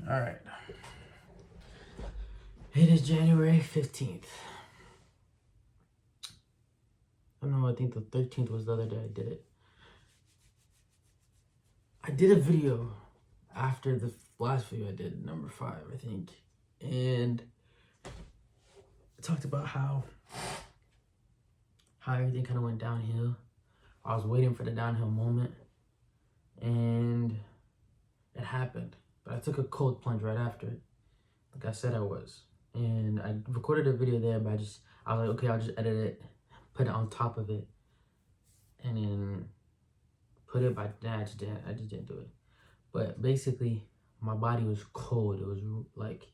All right. It is January 15th. I don't know, I think the 13th was the other day I did it. I did a video after the last video I did, number 5, I think. And I talked about how everything kind of went downhill. I was waiting for the downhill moment. And it happened. But I took a cold plunge right after it, like I said I was. And I recorded a video there, but I was like, okay, I'll just edit it, put it on top of it, and then put it by, I just didn't do it. But basically, my body was cold. It was like,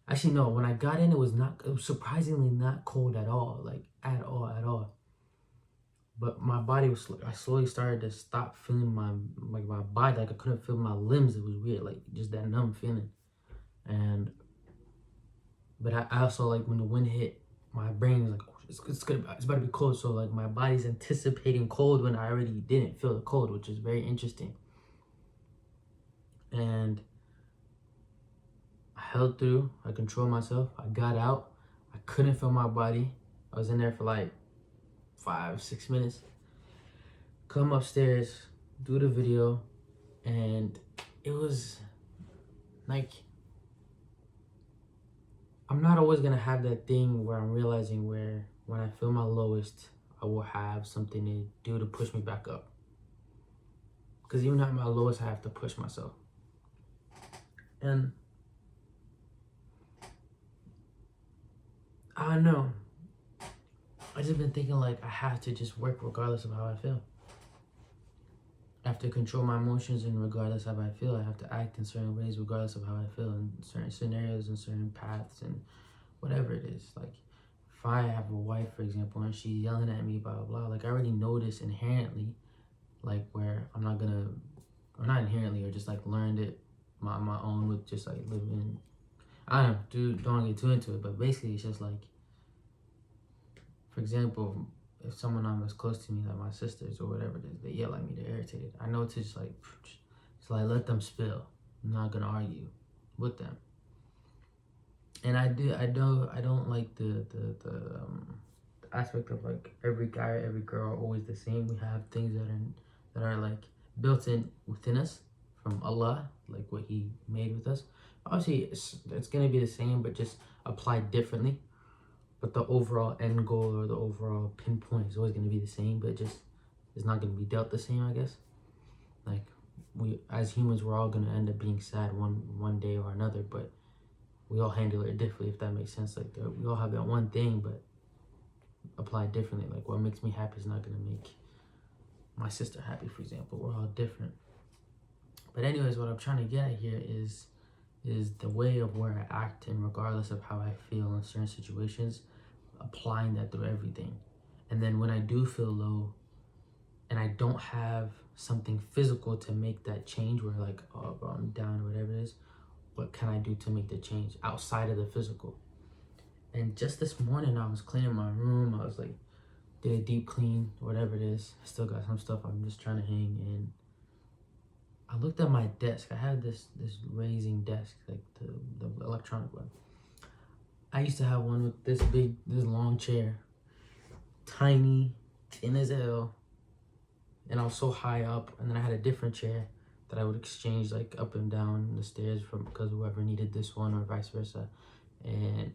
actually no, when I got in, it was surprisingly not cold at all, like at all. But my body was, I slowly started to stop feeling my body, like I couldn't feel my limbs. It was weird, like just that numb feeling. But I also, like, when the wind hit, my brain was like, oh, it's about to be cold. So like my body's anticipating cold when I already didn't feel the cold, which is very interesting. And I held through. I controlled myself. I got out. I couldn't feel my body. I was in there for like 5-6 minutes. Come upstairs, do the video, and it was like, I'm not always gonna have that thing where I'm realizing where when I feel my lowest, I will have something to do to push me back up. Because even at my lowest, I have to push myself. And I don't know. I just been thinking like I have to just work regardless of how I feel. I have to control my emotions, and regardless of how I feel, I have to act in certain ways regardless of how I feel in certain scenarios and certain paths and whatever it is. Like if I have a wife, for example, and she's yelling at me, blah, blah, blah, like I already know this inherently, like where I'm not gonna, or not inherently, or just like learned it my own with just like living. I don't know, dude, don't get too into it, but basically it's just like, for example, if someone as close to me, like my sisters or whatever it is, they yell at me, they're irritated. I know to just like let them spill. I'm not gonna argue with them. And I don't like the aspect of like every guy, every girl are always the same. We have things that are like built in within us from Allah, like what He made with us. Obviously, it's gonna be the same, but just applied differently. But the overall end goal or the overall pinpoint is always gonna be the same, but just it's not gonna be dealt the same, I guess. Like we as humans, we're all gonna end up being sad one day or another, but we all handle it differently, if that makes sense. Like we all have that one thing, but applied differently. Like what makes me happy is not gonna make my sister happy, for example. We're all different. But anyways, what I'm trying to get at here is the way of where I act, and regardless of how I feel in certain situations, applying that through everything. And then when I do feel low and I don't have something physical to make that change, where like, oh bro, I'm down or whatever it is, what can I do to make the change outside of the physical? And just this morning I was cleaning my room. I was like, did a deep clean, whatever it is. I still got some stuff I'm just trying to hang in. I looked at my desk. I had this raising desk, like the electronic one. I used to have one with this long chair, tiny, thin as hell, and I was so high up. And then I had a different chair that I would exchange like up and down the stairs from, because whoever needed this one or vice versa. And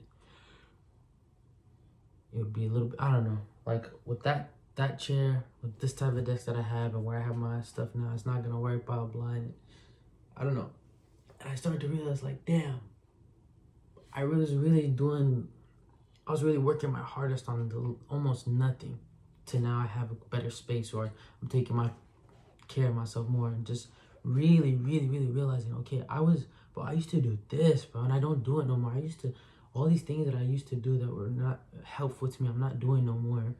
it would be a little bit, I don't know, like with that chair, with this type of desk that I have and where I have my stuff now, it's not gonna work, blah, blah, and I don't know. And I started to realize like, damn, I was really working my hardest on almost nothing to now I have a better space, or I'm taking care of myself more, and just really realizing, okay, I used to do this, bro, and I don't do it no more. All these things that I used to do that were not helpful to me, I'm not doing no more.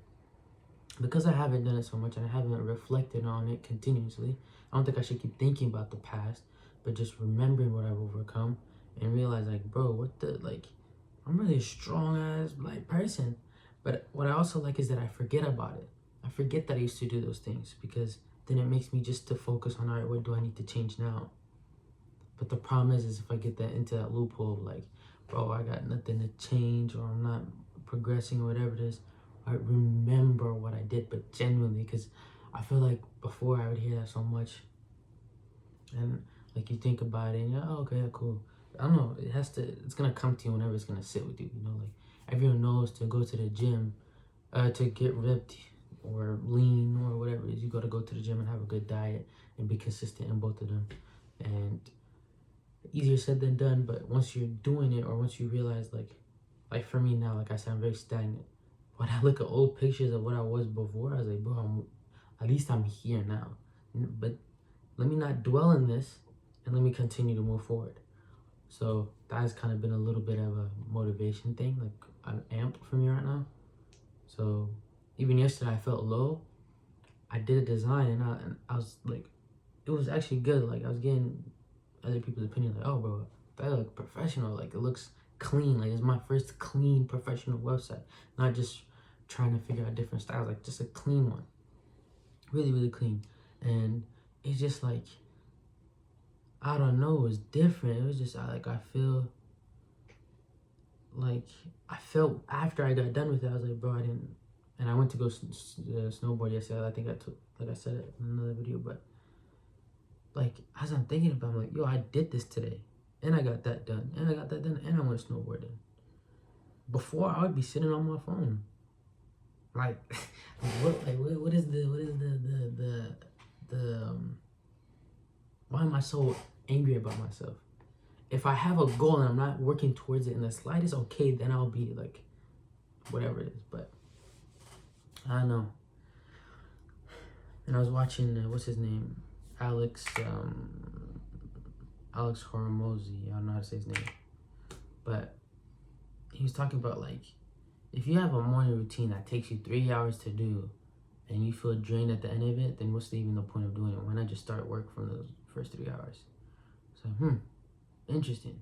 Because I haven't done it so much and I haven't reflected on it continuously, I don't think I should keep thinking about the past, but just remembering what I've overcome and realize like, bro, I'm really a strong ass like person. But what I also like is that I forget about it. I forget that I used to do those things, because then it makes me just to focus on, all right, what do I need to change now? But the problem is if I get that into that loophole of like, bro, I got nothing to change, or I'm not progressing, or whatever it is, I remember what I did, but genuinely, because I feel like before I would hear that so much, and like you think about it, and you're, oh, okay, cool. I don't know. It's gonna come to you whenever it's gonna sit with you. You know, like everyone knows to go to the gym, to get ripped or lean or whatever it is. You gotta go to the gym and have a good diet and be consistent in both of them. And easier said than done. But once you're doing it, or once you realize, like for me now, like I said, I'm very stagnant. When I look at old pictures of what I was before, I was like, bro, at least I'm here now. But let me not dwell in this, and let me continue to move forward. So that has kind of been a little bit of a motivation thing, like an amp for me right now. So even yesterday I felt low. I did a design, and I was like, it was actually good. Like I was getting other people's opinion, like, oh bro, that look professional. Like it looks clean. Like it's my first clean professional website. Not just trying to figure out different styles, like just a clean one. Really, really clean. And it's just like, I don't know, it was different. It was just I feel like I felt after I got done with it, I was like, bro, I didn't. And I went to go snowboard yesterday. I think I took, like I said it in another video, but like as I'm thinking about it, I'm like, yo, I did this today, and I got that done, and I got that done, and I went snowboarding. Before I would be sitting on my phone. Like, what is the why am I so angry about myself? If I have a goal and I'm not working towards it in the slightest, okay, then I'll be like, whatever it is. But I don't know. And I was watching, what's his name? Alex Hormozy. I don't know how to say his name. But he was talking about, like, if you have a morning routine that takes you 3 hours to do, and you feel drained at the end of it, then what's even the point of doing it? Why not just start work from those first 3 hours? So, interesting.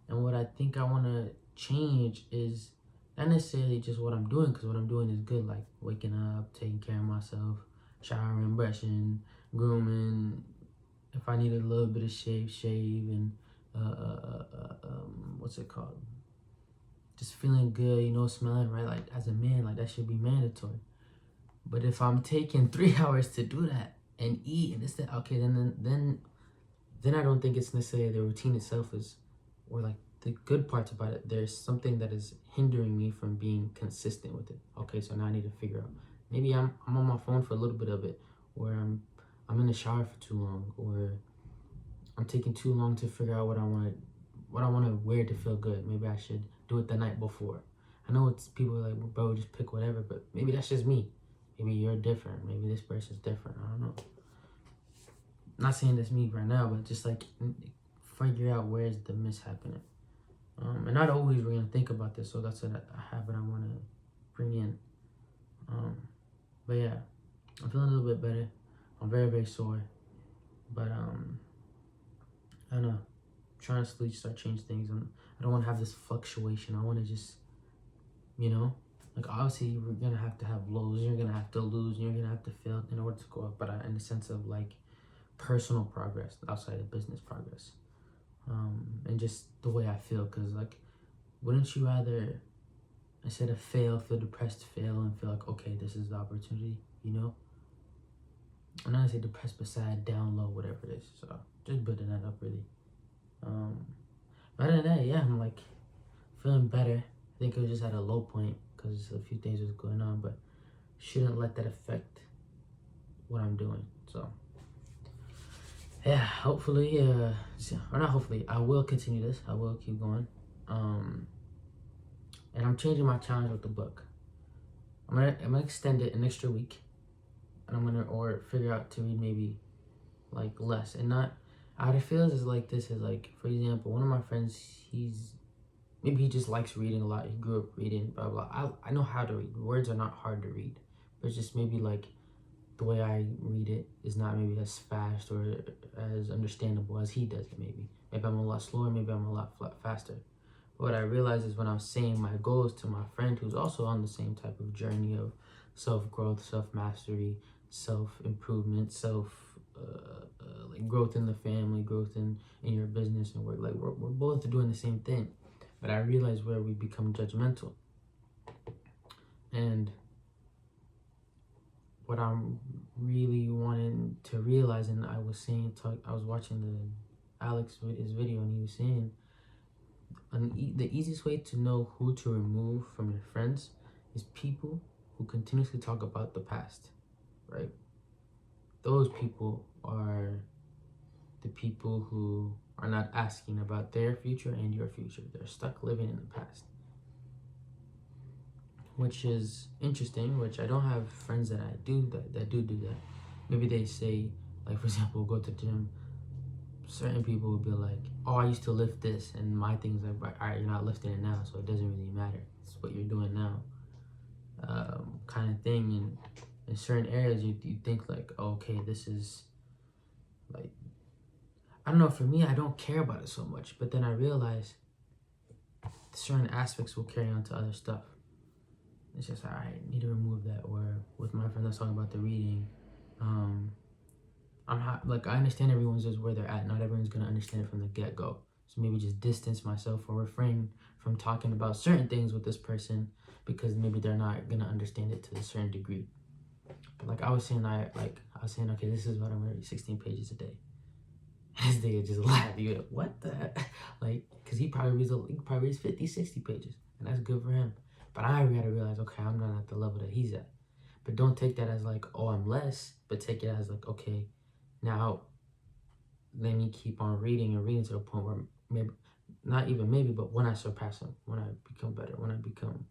And what I think I want to change is not necessarily just what I'm doing, because what I'm doing is good, like waking up, taking care of myself, showering, brushing, grooming. If I need a little bit of shave, and what's it called? Just feeling good, you know, smelling right. Like as a man, like that should be mandatory. But if I'm taking 3 hours to do that and eat and this, that, okay, then I don't think it's necessarily the routine itself is, or like the good parts about it. There's something that is hindering me from being consistent with it. Okay, so now I need to figure out. Maybe I'm on my phone for a little bit of it, or I'm in the shower for too long, or I'm taking too long to figure out what I want to wear to feel good. Maybe I should do it the night before. I know it's people are like, well, bro, just pick whatever, but maybe that's just me. Maybe you're different. Maybe this person's different. I don't know. I'm not saying that's me right now, but just like figure out where's the miss happening. And not always we're gonna think about this, so that's a habit I want to bring in. But yeah, I'm feeling a little bit better. I'm very, very sore, but I don't know. I'm trying to slowly start change things. I don't want to have this fluctuation. I want to just, you know, like obviously we're gonna have to have lows. You're gonna have to lose. And you're gonna have to fail in order to go up. But in the sense of like personal progress outside of business progress, and just the way I feel. Cause like, wouldn't you rather, instead of feel depressed, fail and feel like, okay, this is the opportunity, you know? I'm not gonna say depressed, but sad, down low, whatever it is. So just building that up really. But other than that, yeah, I'm like feeling better. I think it was just at a low point because a few things was going on, but shouldn't let that affect what I'm doing. So yeah, hopefully, or not hopefully, I will continue this. I will keep going. And I'm changing my challenge with the book. I'm gonna extend it an extra week, and I'm gonna figure out to read maybe like less, and not. How it feels is like this is like, for example, one of my friends, maybe he just likes reading a lot. He grew up reading, blah blah. I know how to read. Words are not hard to read, but it's just maybe like the way I read it is not maybe as fast or as understandable as he does it. Maybe I'm a lot slower. Maybe I'm a lot faster. But what I realize is when I'm saying my goals to my friend who's also on the same type of journey of self growth, self mastery, self improvement, self like like growth in the family, growth in your business and work. Like we're both doing the same thing. But I realize where we become judgmental. And what I'm really wanting to realize, and I was watching his video, and he was saying the easiest way to know who to remove from your friends is people who continuously talk about the past, right? Those people are the people who are not asking about their future and your future. They're stuck living in the past, which is interesting, which I don't have friends that I do that do that. Maybe they say, like, for example, go to the gym. Certain people will be like, oh, I used to lift this, and my thing's like, all right, you're not lifting it now, so it doesn't really matter. It's what you're doing now, kind of thing. And in certain areas, you think like, okay, this is like, I don't know, for me, I don't care about it so much, but then I realize certain aspects will carry on to other stuff. It's just, I need to remove that. Or with my friend that's talking about the reading, I understand everyone's just where they're at. Not everyone's gonna understand it from the get-go. So maybe just distance myself or refrain from talking about certain things with this person because maybe they're not gonna understand it to a certain degree. But like I was saying, okay, this is what I'm gonna read 16 pages a day. This day just laughed. You like, what the heck? Like, because he probably reads 50, 60 pages, and that's good for him. But I gotta realize, okay, I'm not at the level that he's at. But don't take that as like, oh, I'm less, but take it as like, okay, now let me keep on reading and reading to the point where maybe, not even maybe, but when I surpass him, when I become better, when I become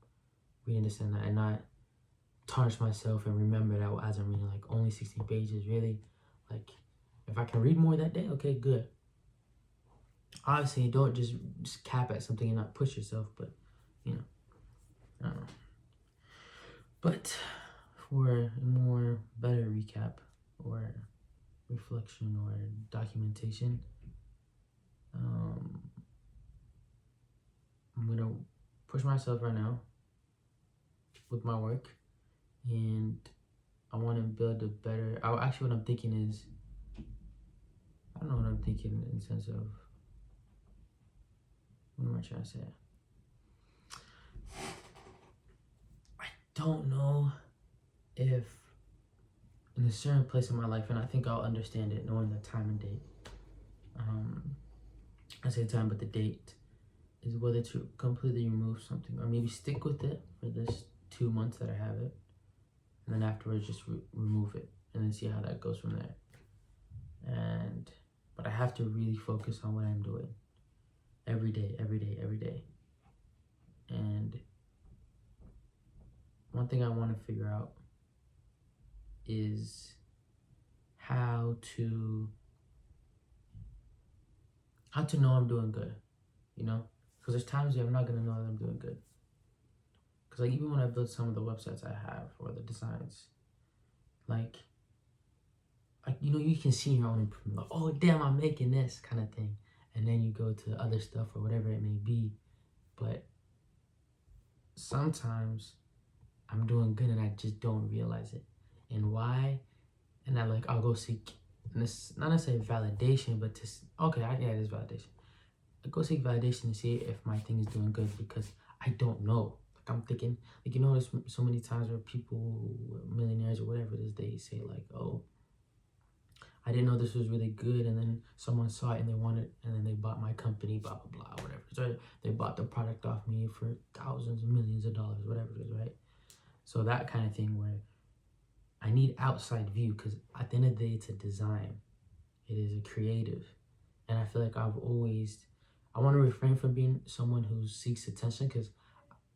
reading this and that, and not tarnish myself and remember that as I'm reading like only 16 pages, really, like, if I can read more that day, okay, good. Obviously, don't just cap at something and not push yourself, but, you know, I don't know. But for a more better recap or reflection or documentation, I'm gonna push myself right now with my work, and I want to build a better. Actually, what I'm thinking is, I don't know what I'm thinking in the sense of, what am I trying to say? I don't know if in a certain place in my life, and I think I'll understand it knowing the time and date. I say time, but the date is whether to completely remove something or maybe stick with it for this 2 months that I have it, and then afterwards just remove it and then see how that goes from there. But I have to really focus on what I'm doing every day. And one thing I want to figure out is how to know I'm doing good, you know? Because there's times where I'm not going to know that I'm doing good. Because like even when I build some of the websites I have or the designs, like you know, you can see your own improvement, like, oh damn, I'm making this kind of thing. And then you go to other stuff or whatever it may be. But sometimes I'm doing good and I just don't realize it. And why? And I'll go seek, and it's not necessarily validation, but it is validation. I go seek validation to see if my thing is doing good because I don't know. Like I'm thinking, like, you know, there's so many times where people, millionaires or whatever it is, they say like, oh, I didn't know this was really good, and then someone saw it and they wanted, and then they bought my company, blah blah blah, whatever. So they bought the product off me for thousands and millions of dollars, whatever it is, right? So that kind of thing where I need outside view, because at the end of the day, it's a design. It is a creative, and I feel like I want to refrain from being someone who seeks attention, because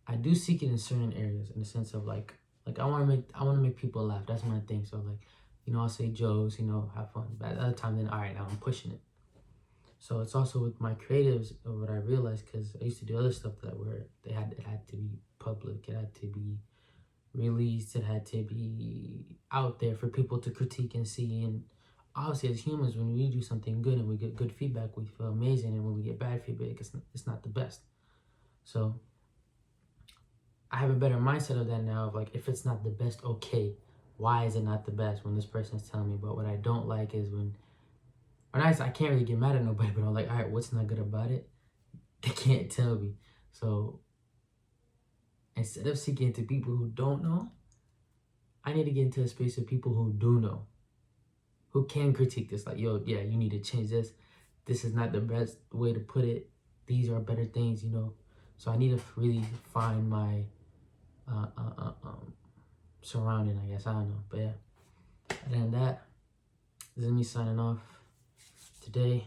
I do seek it in certain areas, in the sense of like I want to make people laugh. That's my thing. So like, you know, I'll say jokes, you know, have fun. But at the other time, then all right, now I'm pushing it. So it's also with my creatives what I realized, because I used to do other stuff it had to be public, it had to be released, it had to be out there for people to critique and see. And obviously, as humans, when we do something good and we get good feedback, we feel amazing, and when we get bad feedback, it's not the best. So I have a better mindset of that now, of like, if it's not the best, okay, why is it not the best when this person is telling me? But what I don't like is when or nice. I can't really get mad at nobody, but I'm like, all right, what's not good about it? They can't tell me. So instead of seeking into people who don't know, I need to get into a space of people who do know, who can critique this. Like, yo, yeah, you need to change this. This is not the best way to put it. These are better things, you know. So I need to really find my surrounding, I guess. I don't know. But yeah, other than that, this is me signing off today.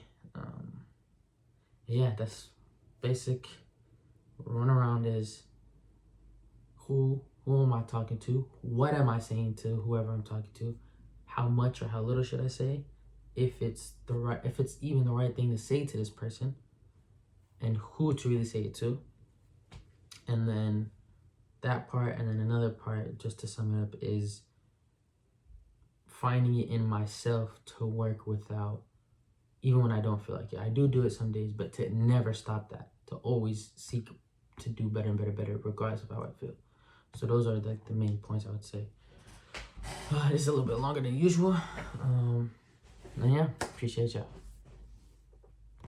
Yeah, that's basic run around is who am I talking to? What am I saying to whoever I'm talking to? How much or how little should I say? If it's even the right thing to say to this person, and who to really say it to. And then that part, and then another part, just to sum it up, is finding it in myself to work without, even when I don't feel like it. I do it some days, but to never stop that, to always seek to do better and better, regardless of how I feel. So those are like the main points I would say. It's a little bit longer than usual. And yeah, appreciate y'all.